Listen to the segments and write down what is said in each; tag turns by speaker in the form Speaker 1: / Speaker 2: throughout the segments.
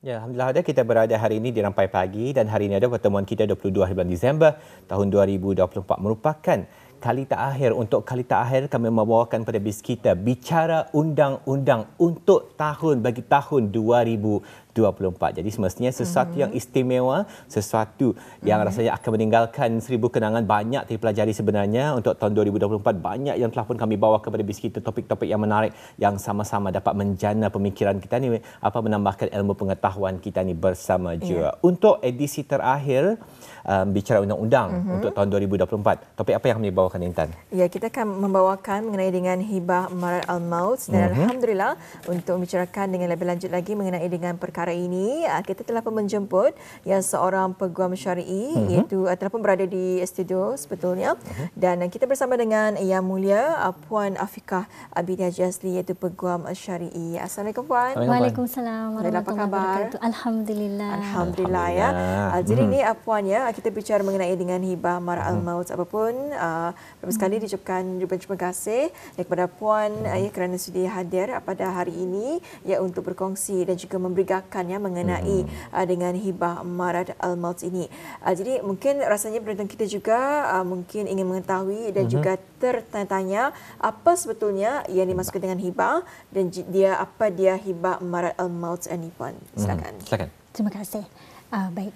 Speaker 1: Ya, Alhamdulillah ada kita berada hari ini di Rampai Pagi dan hari ini ada pertemuan kita 22 hari bulan Disember tahun 2024 merupakan kali terakhir. Untuk kali terakhir kami membawakan pada bis kita bicara undang-undang untuk bagi tahun 2024. Jadi semestinya sesuatu yang istimewa, sesuatu yang rasanya akan meninggalkan 1000 kenangan, banyak dipelajari sebenarnya untuk tahun 2024. Banyak yang telah pun kami bawa kepada bis kita, topik-topik yang menarik yang sama-sama dapat menjana pemikiran kita ni, menambahkan ilmu pengetahuan kita ni bersama juga. Untuk edisi terakhir bicara undang-undang untuk tahun 2024. Topik apa yang kami bawakan, Intan?
Speaker 2: Ya, kita akan membawakan mengenai dengan hibah marat al-maut dan alhamdulillah untuk membicarakan dengan lebih lanjut lagi mengenai dengan perkara ini, kita telah pun menjemput seorang peguam syar'i iaitu telah pun berada di studio sebetulnya dan kita bersama dengan Yang Mulia Puan Afiqah binti Haji Azli iaitu peguam syar'i. Assalamualaikum Puan.
Speaker 3: Waalaikumsalam warahmatullahi wabarakatuh. Alhamdulillah.
Speaker 2: Alhamdulillah ya. Jadi ni Puan ya, kita bicara mengenai dengan hibah marat al-maut apapun. Pertama sekali diucapkan terima kasih kepada Puan kerana sudi hadir pada hari ini untuk berkongsi dan juga memberikan mengenai dengan hibah marat al-maut ini. Jadi mungkin rasanya penonton kita juga mungkin ingin mengetahui dan juga tertanya-tanya apa sebetulnya yang dimaksudkan dengan hibah dan apa dia hibah marat al-maut ini, Puan. Silakan.
Speaker 3: Terima kasih. Baik.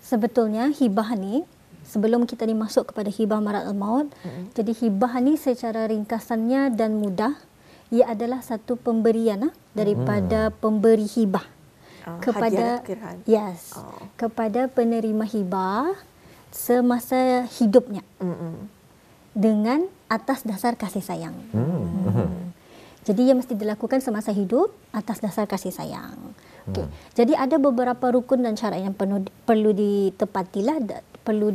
Speaker 3: Sebetulnya hibah ni, sebelum kita masuk kepada hibah marat al-maut, jadi hibah ni secara ringkasannya dan mudah, ia adalah satu pemberian daripada pemberi hibah kepada kepada penerima hibah semasa hidupnya dengan atas dasar kasih sayang. Jadi ia mesti dilakukan semasa hidup atas dasar kasih sayang. Okay. Jadi ada beberapa rukun dan syarat yang perlu ditepatilah, perlu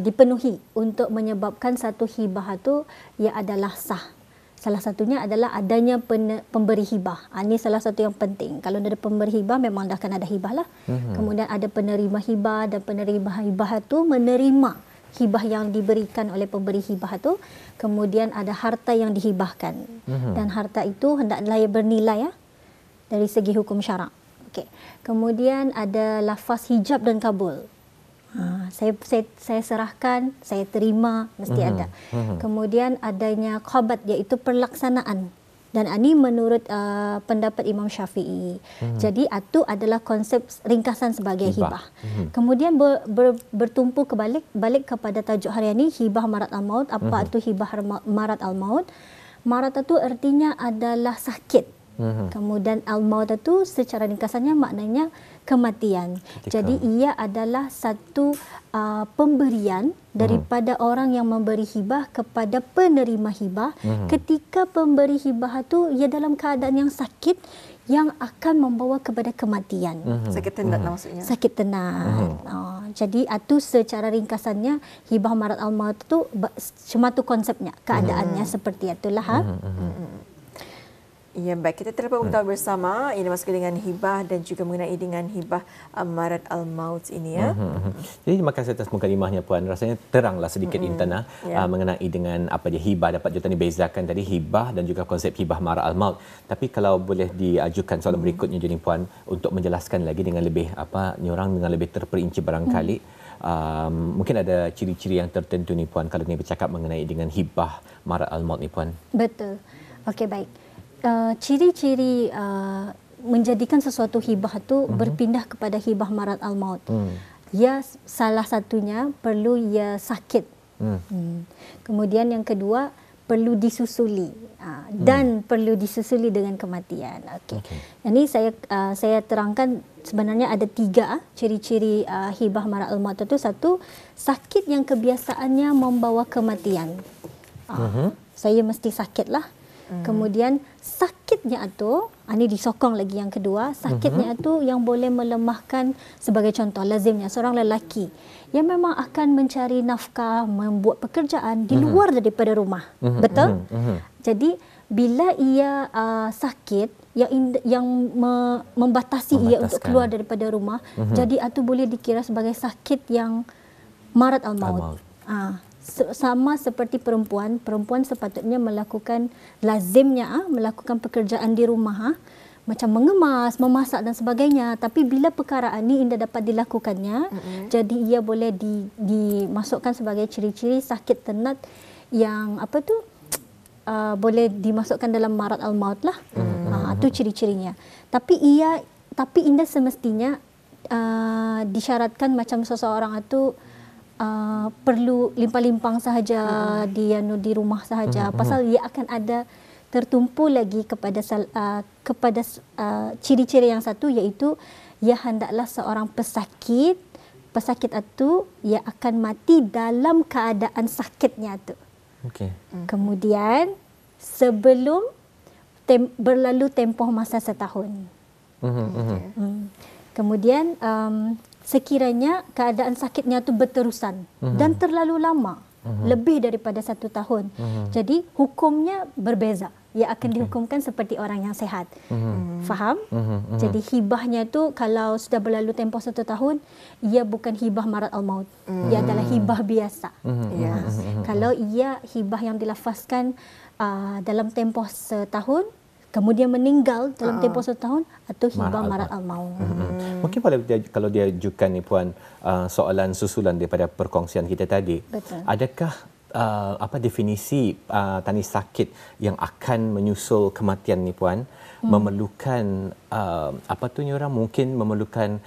Speaker 3: dipenuhi untuk menyebabkan satu hibah itu ia adalah sah. Salah satunya adalah adanya pemberi hibah. Ini salah satu yang penting. Kalau ada pemberi hibah memang dah akan ada hibah lah. Kemudian ada penerima hibah dan penerima hibah itu menerima hibah yang diberikan oleh pemberi hibah itu. Kemudian ada harta yang dihibahkan dan harta itu hendaklah bernilai dari segi hukum syarak. Okey. Kemudian ada lafaz hijab dan kabul. Saya serahkan, saya terima, mesti ada. Kemudian adanya qabat iaitu pelaksanaan. Dan ini menurut pendapat Imam Syafi'i. Jadi itu adalah konsep ringkasan sebagai hibah. Kemudian bertumpu balik kepada tajuk harian ini, hibah marat al-maut. Apa itu hibah marat al-maut? Marat itu artinya adalah sakit. Kemudian al-maut itu secara ringkasannya maknanya kematian. Jadi ia adalah satu pemberian daripada orang yang memberi hibah kepada penerima hibah ketika pemberi hibah itu ia dalam keadaan yang sakit yang akan membawa kepada kematian.
Speaker 2: Sakit tenat maksudnya.
Speaker 3: Sakit tenat. Jadi itu secara ringkasannya hibah marat al-maut itu cuma tu konsepnya, keadaannya seperti itulah.
Speaker 2: Ya, baik. Kita telah mengetahui bersama ini masuk dengan hibah dan juga mengenai dengan hibah marat al-maut ini ya.
Speaker 1: Jadi terima kasih atas mukadimahnya, Puan. Rasanya teranglah sedikit Intan mengenai dengan apa dia hibah. Dapat kita bezakan tadi hibah dan juga konsep hibah marat al-maut. Tapi kalau boleh diajukan soalan berikutnya jadi Puan untuk menjelaskan lagi dengan lebih dengan lebih terperinci barangkali. Mungkin ada ciri-ciri yang tertentu ni Puan kalau ni bercakap mengenai dengan hibah marat al-maut ni, Puan.
Speaker 3: Betul. Okey, baik. Ciri-ciri menjadikan sesuatu hibah itu berpindah kepada hibah marat al-maut. Ya, salah satunya perlu ia sakit. Kemudian yang kedua perlu disusuli dan perlu disusuli dengan kematian. Okey. Ini saya terangkan sebenarnya ada 3 ciri-ciri hibah marat al-maut itu. Satu, sakit yang kebiasaannya membawa kematian. Saya mesti sakitlah. Kemudian sakitnya itu, ini disokong lagi yang kedua, sakitnya itu yang boleh melemahkan, sebagai contoh lazimnya seorang lelaki yang memang akan mencari nafkah, membuat pekerjaan di luar daripada rumah. Betul? Jadi bila ia sakit yang membatasi ia untuk keluar daripada rumah, jadi itu boleh dikira sebagai sakit yang marat al-maut. Sama seperti perempuan sepatutnya melakukan lazimnya melakukan pekerjaan di rumah macam mengemas, memasak dan sebagainya. Tapi bila perkaraan ni Indah dapat dilakukannya, jadi ia boleh dimasukkan sebagai ciri-ciri sakit tenat yang boleh dimasukkan dalam marat al-maut lah. Itu ciri-cirinya. Tapi Indah semestinya disyaratkan macam seseorang itu perlu limpang-limpang sahaja di rumah sahaja. Pasal ia akan ada tertumpu lagi kepada ciri-ciri yang satu, iaitu ia hendaklah seorang pesakit itu ia akan mati dalam keadaan sakitnya tu.
Speaker 1: Okey.
Speaker 3: Kemudian sebelum berlalu tempoh masa setahun. Kemudian sekiranya keadaan sakitnya tu berterusan dan terlalu lama, lebih daripada 1 tahun. Jadi hukumnya berbeza. Ia akan dihukumkan seperti orang yang sehat. Faham? Jadi hibahnya tu kalau sudah berlalu tempoh 1 tahun, ia bukan hibah marat al-maut. Ia adalah hibah biasa. Kalau ia hibah yang dilafazkan dalam tempoh setahun, kemudian meninggal dalam tempoh 1 tahun, atau hibah marat al-maut.
Speaker 1: Mungkin kalau dia ajukan ni Puan, soalan susulan daripada perkongsian kita tadi.
Speaker 3: Betul.
Speaker 1: Adakah definisi tani sakit yang akan menyusul kematian ni Puan memerlukan orang mungkin memerlukan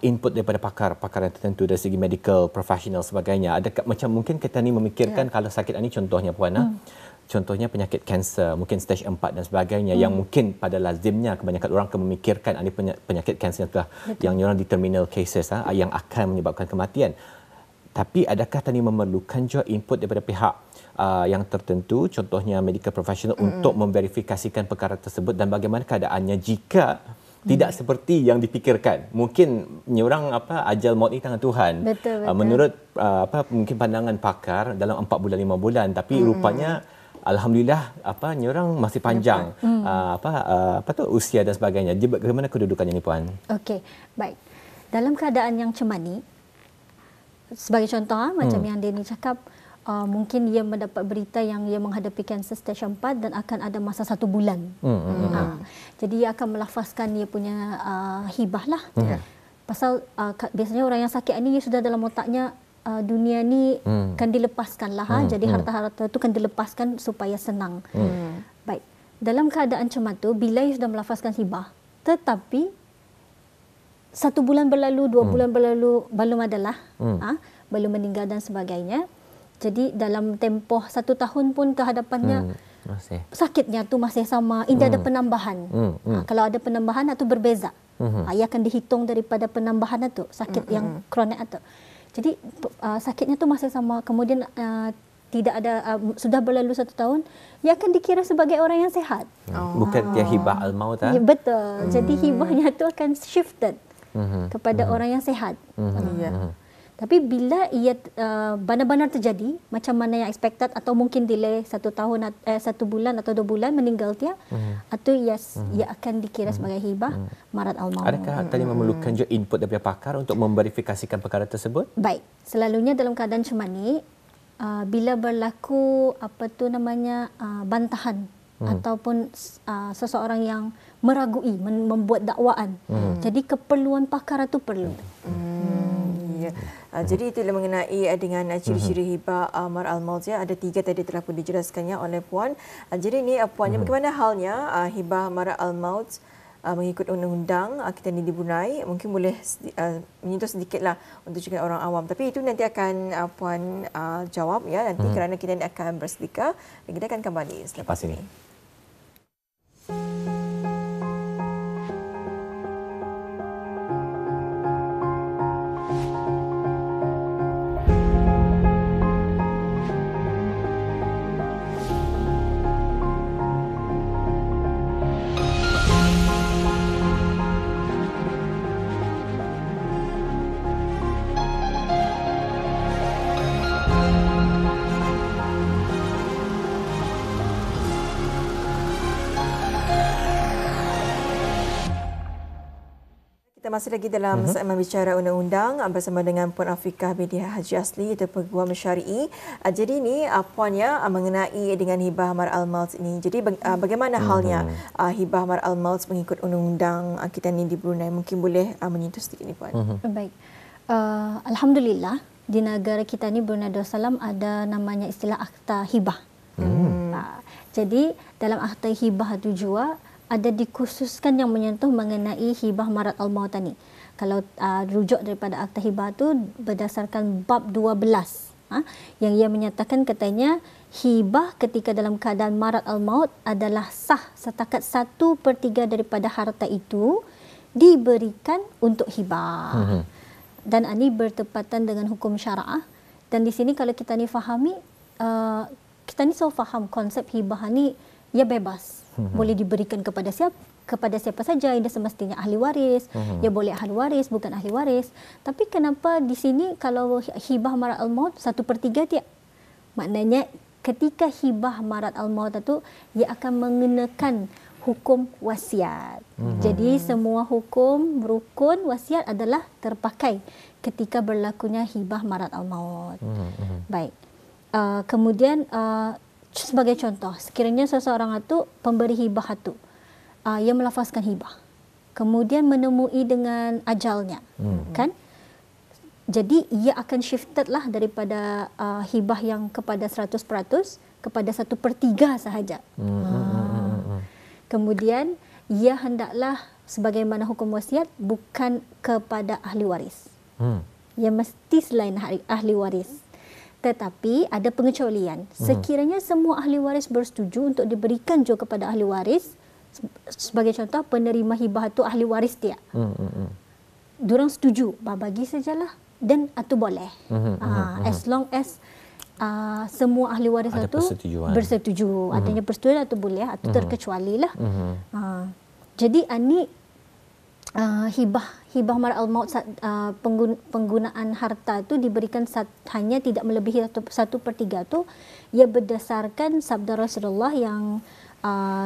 Speaker 1: input daripada pakar yang tertentu dari segi medical professional sebagainya. Adakah macam mungkin kita ni memikirkan kalau sakit ini contohnya Puan, contohnya penyakit kanser, mungkin stage 4 dan sebagainya, yang mungkin pada lazimnya kebanyakan orang akan memikirkan ada penyakit kanser yang orang di terminal cases yang akan menyebabkan kematian. Tapi adakah tadi memerlukan juga input daripada pihak yang tertentu, contohnya medical professional, untuk memverifikasikan perkara tersebut, dan bagaimana keadaannya jika tidak seperti yang dipikirkan? Mungkin orang ajal maut ni tangan Tuhan.
Speaker 3: Betul.
Speaker 1: Menurut mungkin pandangan pakar dalam 4 bulan 5 bulan, tapi rupanya alhamdulillah orang masih panjang usia dan sebagainya. Bagaimana kedudukannya ni Puan?
Speaker 3: Okey, baik. Dalam keadaan yang macam ni, sebagai contoh macam yang Denny cakap, mungkin dia mendapat berita yang ia menghadapi kanser stage 4 dan akan ada masa 1 bulan. Jadi dia akan melafazkan dia punya hibah lah. Pasal biasanya orang yang sakit ni sudah dalam otaknya dunia ni kan dilepaskan lah. Jadi harta-harta tu kan dilepaskan supaya senang. Baik. Dalam keadaan macam tu, bila ia sudah melafazkan hibah, tetapi 1 bulan berlalu, 2 bulan berlalu, belum adalah, belum meninggal dan sebagainya. Jadi dalam tempoh 1 tahun pun kehadapannya sakitnya tu masih sama. Ini ada penambahan. Kalau ada penambahan itu berbeza. Ia akan dihitung daripada penambahan itu, sakit yang kronik itu. Jadi sakitnya tu masih sama. Kemudian tidak ada sudah berlalu 1 tahun, ia akan dikira sebagai orang yang sehat.
Speaker 1: Bukan dia hibah al-maut.
Speaker 3: Ya, betul. Jadi hibahnya tu akan shifted kepada orang yang sehat. Tapi bila ia benar-benar terjadi macam mana yang expected, atau mungkin delay 1 tahun, 1 bulan atau 2 bulan meninggal dia, atau ia akan dikira sebagai hibah marat al-maut.
Speaker 1: Adakah tadi memerlukan juga input daripada pakar untuk memverifikasikan perkara tersebut?
Speaker 3: Baik, selalunya dalam keadaan macam ni, bila berlaku bantahan ataupun seseorang yang meragui, membuat dakwaan, jadi keperluan pakar itu perlu.
Speaker 2: Jadi itulah mengenai dengan ciri-ciri hibah marat al-maut. Ada 3 tadi telah pun dijelaskannya oleh Puan. Jadi ini Puannya, bagaimana halnya hibah marat al-maut mengikut undang-undang kita ni di Brunei? Mungkin boleh menyentuh sedikitlah untuk juga orang awam. Tapi itu nanti akan Puan jawab nanti kerana kita akan bersedekah dan kita akan kembali selepas ini. Kita masih lagi dalam segmen bicara undang-undang bersama dengan Puan Afiqah binti Haji Asli, itu Peguam Syari'i. Jadi ini puannya mengenai dengan hibah amar al-maut ini. Jadi bagaimana halnya hibah amar al-maut mengikut undang-undang kita ni di Brunei? Mungkin boleh menyentuh sedikit ni Puan.
Speaker 3: Baik. Alhamdulillah di negara kita ni Brunei Darussalam ada namanya istilah akta hibah. Jadi dalam akta hibah itu juga ada dikhususkan yang menyentuh mengenai hibah marat al-maut ni. Kalau rujuk daripada akta hibah itu berdasarkan bab 12 yang ia menyatakan katanya hibah ketika dalam keadaan marat al-maut adalah sah setakat 1/3 daripada harta itu diberikan untuk hibah. Dan ini bertepatan dengan hukum syara'ah. Dan di sini kalau kita ni fahami, kita ni selalu faham konsep hibah ni ia bebas. Boleh diberikan kepada siapa saja, ia semestinya ahli waris. Ia boleh ahli waris, bukan ahli waris. Tapi kenapa di sini kalau hibah marat al-maut 1/3 dia? Maknanya ketika hibah marat al-maut itu ia akan mengenakan hukum wasiat. Jadi semua hukum rukun wasiat adalah terpakai ketika berlakunya hibah marat al-maut. Baik. Kemudian sebagai contoh, sekiranya seseorang itu pemberi hibah itu ia melafazkan hibah, kemudian menemui dengan ajalnya, kan? Jadi ia akan shifted lah daripada hibah yang kepada 100% kepada 1/3 sahaja. Kemudian ia hendaklah sebagaimana hukum wasiat bukan kepada ahli waris. Ia mesti selain ahli waris. Tetapi ada pengecualian. Sekiranya semua ahli waris bersetuju untuk diberikan juga kepada ahli waris, sebagai contoh penerima hibah itu ahli waris dia. Diorang setuju, bagi sajalah dan itu boleh. As long as semua ahli waris itu bersetuju. Adanya persetujuan itu boleh, itu terkecuali lah. Jadi ini hibah marat al-maut, penggunaan harta itu diberikan hanya tidak melebihi 1/3 itu ia berdasarkan sabda Rasulullah yang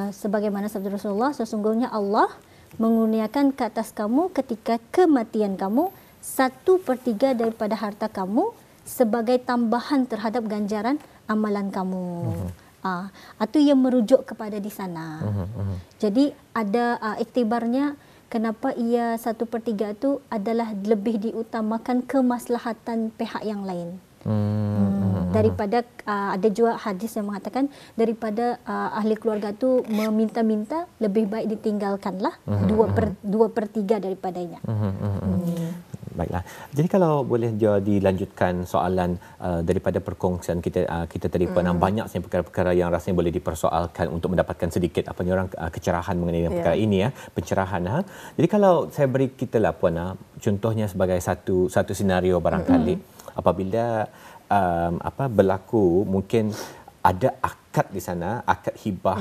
Speaker 3: sebagaimana sabda Rasulullah, sesungguhnya Allah mengurniakan ke atas kamu ketika kematian kamu 1/3 daripada harta kamu sebagai tambahan terhadap ganjaran amalan kamu. Itu yang merujuk kepada di sana. Jadi ada iktibarnya kenapa ia 1/3 itu adalah lebih diutamakan kemaslahatan pihak yang lain. Daripada ada juga hadis yang mengatakan daripada ahli keluarga itu meminta-minta, lebih baik ditinggalkanlah 2/3 daripadanya.
Speaker 1: Baiklah. Jadi kalau boleh dilanjutkan soalan daripada perkongsian kita tadi Puan, banyak perkara-perkara yang rasanya boleh dipersoalkan untuk mendapatkan sedikit kecerahan mengenai perkara ini pencerahan. Jadi kalau saya beri kita lah Puan, contohnya sebagai satu senario barangkali apabila berlaku mungkin ada akad di sana, akad hibah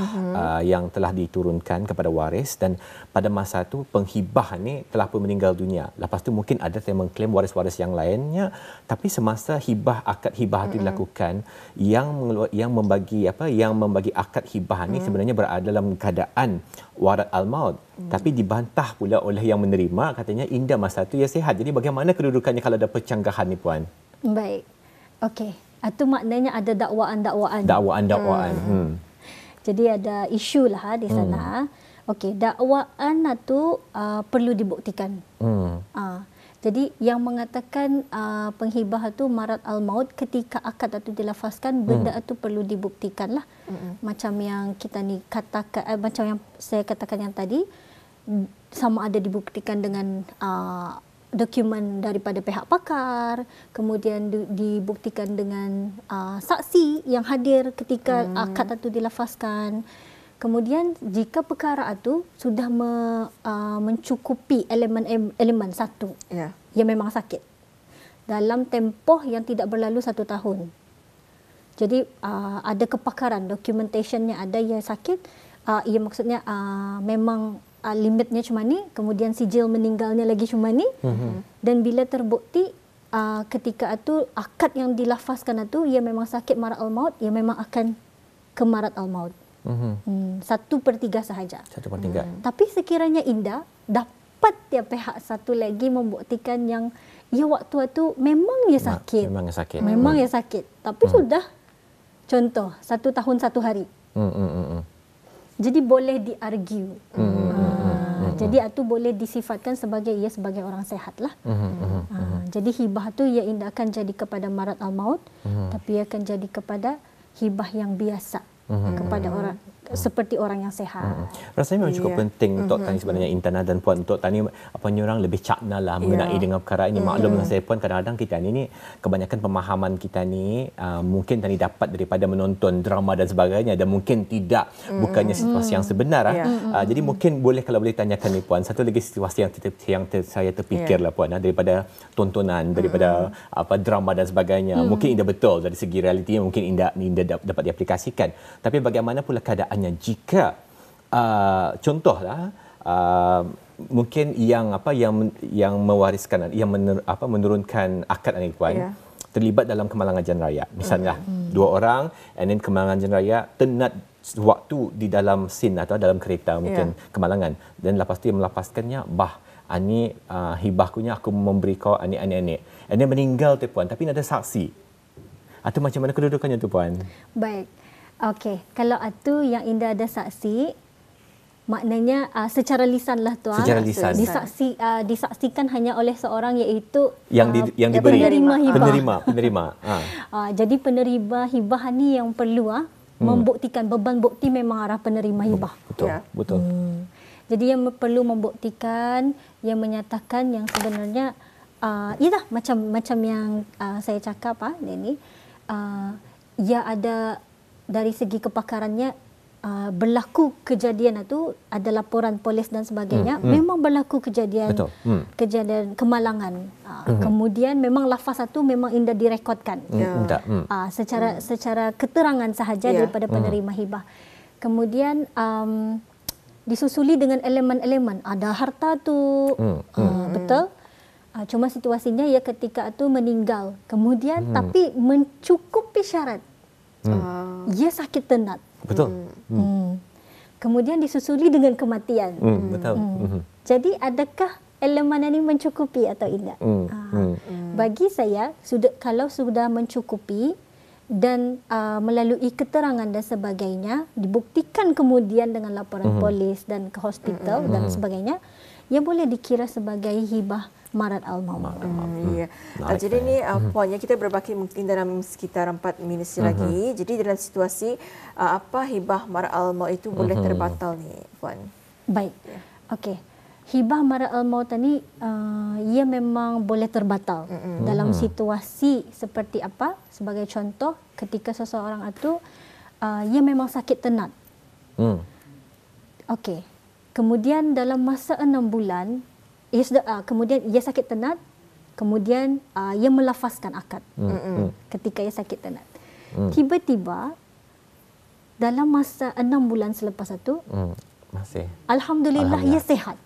Speaker 1: yang telah diturunkan kepada waris, dan pada masa itu penghibah ni telah pun meninggal dunia. Lepas tu mungkin ada yang mengklaim waris-waris yang lainnya, tapi semasa akad hibah itu dilakukan, yang membagi akad hibah ni sebenarnya berada dalam keadaan warat al-maut, tapi dibantah pula oleh yang menerima, katanya indah masa itu ia sihat. Jadi bagaimana kedudukannya kalau ada percanggahan ni Puan?
Speaker 3: Baik. Okey. Itu maknanya ada dakwaan-dakwaan. Jadi ada isu lah di sana. Okey, dakwaan itu perlu dibuktikan. Jadi yang mengatakan penghibah itu marat al-maut ketika akad itu dilafazkan, benda itu perlu dibuktikan lah. Macam yang kita ni katakan, macam yang saya katakan yang tadi, sama ada dibuktikan dengan dokumen daripada pihak pakar, kemudian dibuktikan dengan saksi yang hadir ketika akad itu dilafazkan. Kemudian jika perkara itu sudah mencukupi elemen satu, yang memang sakit dalam tempoh yang tidak berlalu 1 tahun. Jadi ada kepakaran, documentationnya ada yang sakit, ia maksudnya memang limitnya cuma ni, kemudian sijil meninggalnya lagi cuma ni, dan bila terbukti ketika itu akad yang dilafazkan itu ia memang sakit marat al-maut, ia memang akan ke marat al-maut. 1/3 sahaja.
Speaker 1: 1/3.
Speaker 3: Tapi sekiranya indah dapat dapat tiap pihak satu lagi membuktikan yang ya waktu itu memang ia sakit. Memang ia sakit. Tapi sudah contoh 1 tahun 1 hari. Jadi boleh diargue. Jadi itu boleh disifatkan sebagai ia sebagai orang sehat lah. Jadi hibah tu ia tidak akan jadi kepada marad al-maut, tapi ia akan jadi kepada hibah yang biasa kepada orang seperti orang yang sehat.
Speaker 1: Rasanya memang cukup penting untuk Tani sebenarnya, Intan dan Puan, untuk Tani orang lebih cakna lah mengenai dengan perkara ini. Maklum saya pun kadang-kadang kita ni kebanyakan pemahaman kita ni mungkin Tani dapat daripada menonton drama dan sebagainya, dan mungkin tidak bukannya situasi yang sebenar. Jadi mungkin boleh kalau boleh tanyakan ni Puan, satu lagi situasi yang saya terfikirlah Puan, daripada tontonan, daripada drama dan sebagainya. Mungkin indah betul dari segi realitinya, mungkin indah dapat diaplikasikan. Tapi bagaimana pula keadaannya jika contohlah mungkin yang mewariskan, yang menurunkan akad ni Puan, terlibat dalam kemalangan jalan raya. Misalnya 2 orang, and then kemalangan jalan raya tenat waktu di dalam scene atau dalam kereta mungkin kemalangan, dan lepas tu dia melepaskannya, ani hibahkunya aku memberi kau ani. And then meninggal tu Puan, tapi ada saksi. Atau macam mana kedudukannya tu Puan?
Speaker 3: Baik. Okey, kalau itu yang indah ada saksi, maknanya secara lisan lah tu.
Speaker 1: Secara lisan.
Speaker 3: Disaksikan hanya oleh seorang, iaitu
Speaker 1: yang diberi
Speaker 3: penerima hibah.
Speaker 1: Penerima.
Speaker 3: Jadi penerima hibah ni yang perlu membuktikan, beban bukti memang arah penerima hibah.
Speaker 1: Betul.
Speaker 3: Jadi yang perlu membuktikan, yang menyatakan yang sebenarnya ialah macam yang saya cakap ini, ia ada dari segi kepakarannya, berlaku kejadian itu, ada laporan polis dan sebagainya, memang berlaku kejadian kemalangan. Kemudian memang lafaz itu memang indah direkodkan. Secara keterangan sahaja daripada penerima hibah. Kemudian disusuli dengan elemen-elemen, ada harta tu, betul. Cuma situasinya ia ketika itu meninggal. Kemudian tapi mencukupi syarat. Ia sakit tenat.
Speaker 1: Betul.
Speaker 3: Kemudian disusuli dengan kematian.
Speaker 1: Betul.
Speaker 3: Jadi adakah elemen ini mencukupi atau tidak? Bagi saya, kalau sudah mencukupi dan melalui keterangan dan sebagainya, dibuktikan kemudian dengan laporan polis dan ke hospital dan sebagainya, ia boleh dikira sebagai hibah marad al-maut.
Speaker 2: Jadi ni poinnya kita berbaki mungkin dalam sekitar 4 minit lagi. Jadi dalam situasi apa hibah marad al-maut itu boleh terbatal ni Puan?
Speaker 3: Baik. Okey. Hibah marad al-maut ni ia memang boleh terbatal dalam situasi seperti apa? Sebagai contoh, ketika seseorang itu ia memang sakit tenat. Okey. Kemudian dalam masa 6 bulan kemudian ia sakit tenat, kemudian ia melafazkan akad ketika ia sakit tenat. Tiba-tiba dalam masa 6 bulan selepas itu, Alhamdulillah ia sihat.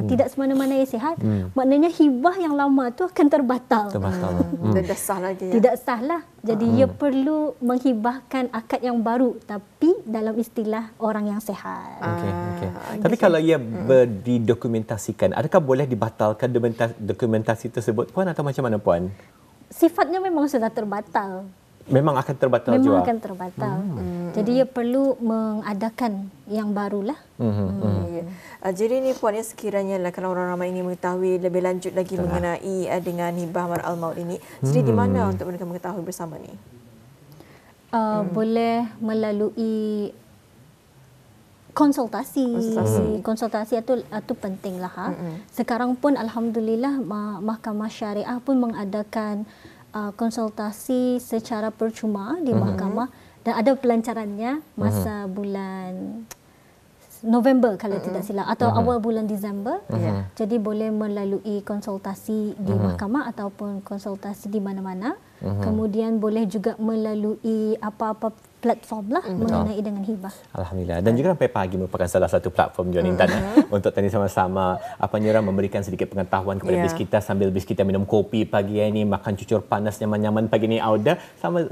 Speaker 3: Tidak semana-mana ia sihat. Maknanya hibah yang lama tu akan terbatal.
Speaker 2: Dan dah sah lagi.
Speaker 3: Tidak sah lah. Jadi ia perlu menghibahkan akad yang baru, tapi dalam istilah orang yang sihat.
Speaker 1: Tapi kalau ia didokumentasikan, adakah boleh dibatalkan dokumentasi tersebut Puan, atau macam mana Puan?
Speaker 3: Sifatnya memang sudah terbatal.
Speaker 1: Memang akan terbatal juga.
Speaker 3: Memang akan terbatal. Jadi ia perlu mengadakan yang barulah.
Speaker 2: Jadi ni Puan, ya sekiranya kalau orang ramai ingin mengetahui lebih lanjut lagi mengenai dengan hibah marad al-maut ini, jadi di mana untuk mereka mengetahui bersama ni?
Speaker 3: Boleh melalui konsultasi itu pentinglah. Sekarang pun alhamdulillah Mahkamah Syariah pun mengadakan konsultasi secara percuma di mahkamah, dan ada pelancarannya masa bulan November kalau tidak silap, atau awal bulan Disember. Jadi boleh melalui konsultasi di mahkamah ataupun konsultasi di mana-mana. Kemudian boleh juga melalui apa-apa platform lah mengenai dengan hibah.
Speaker 1: Alhamdulillah. Dan juga Rampai Pagi merupakan salah satu platform juga Intan untuk tadi sama-sama memberikan sedikit pengetahuan kepada bis kita sambil bis kita minum kopi pagi ini, makan cucur panas nyaman-nyaman pagi ini Auda,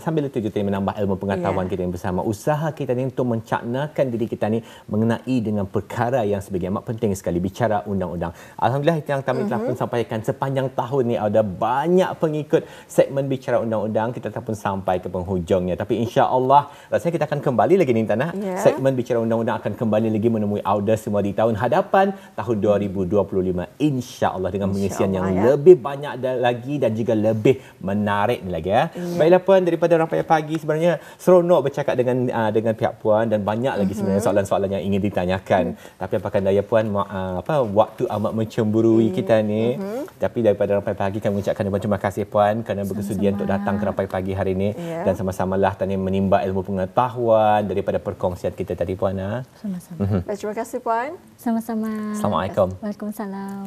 Speaker 1: sambil itu juga menambah ilmu pengetahuan kita yang bersama. Usaha kita ni untuk mencaknakan diri kita ni mengenai dengan perkara yang sebagai amat penting sekali, bicara undang-undang. Alhamdulillah itu yang kami telah pun sampaikan sepanjang tahun ni Auda, banyak pengikut segmen bicara undang-undang, kita telah pun sampai ke penghujungnya. Tapi insya-Allah rasanya kita akan kembali lagi ni Tanah. Segmen bicara undang-undang akan kembali lagi menemui Auda semua di tahun hadapan, tahun 2025 insya-Allah dengan pengisian yang lebih banyak lagi dan juga lebih menarik lagi ya. Baiklah Puan, daripada Rampai Pagi sebenarnya seronok bercakap dengan pihak Puan dan banyak lagi sebenarnya soalan-soalan yang ingin ditanyakan. Tapi apakah daya Puan waktu amat mencemburui kita ni. Tapi daripada Rampai Pagi kami mengucapkan terima kasih Puan kerana berkesudian untuk datang ke Rampai Pagi hari ini dan sama-samalah tadi menimba ilmu pengetahuan daripada perkongsian kita tadi Puan.
Speaker 3: Sama-sama.
Speaker 2: Terima kasih Puan.
Speaker 3: Sama-sama.
Speaker 1: Assalamualaikum.
Speaker 3: Waalaikumsalam.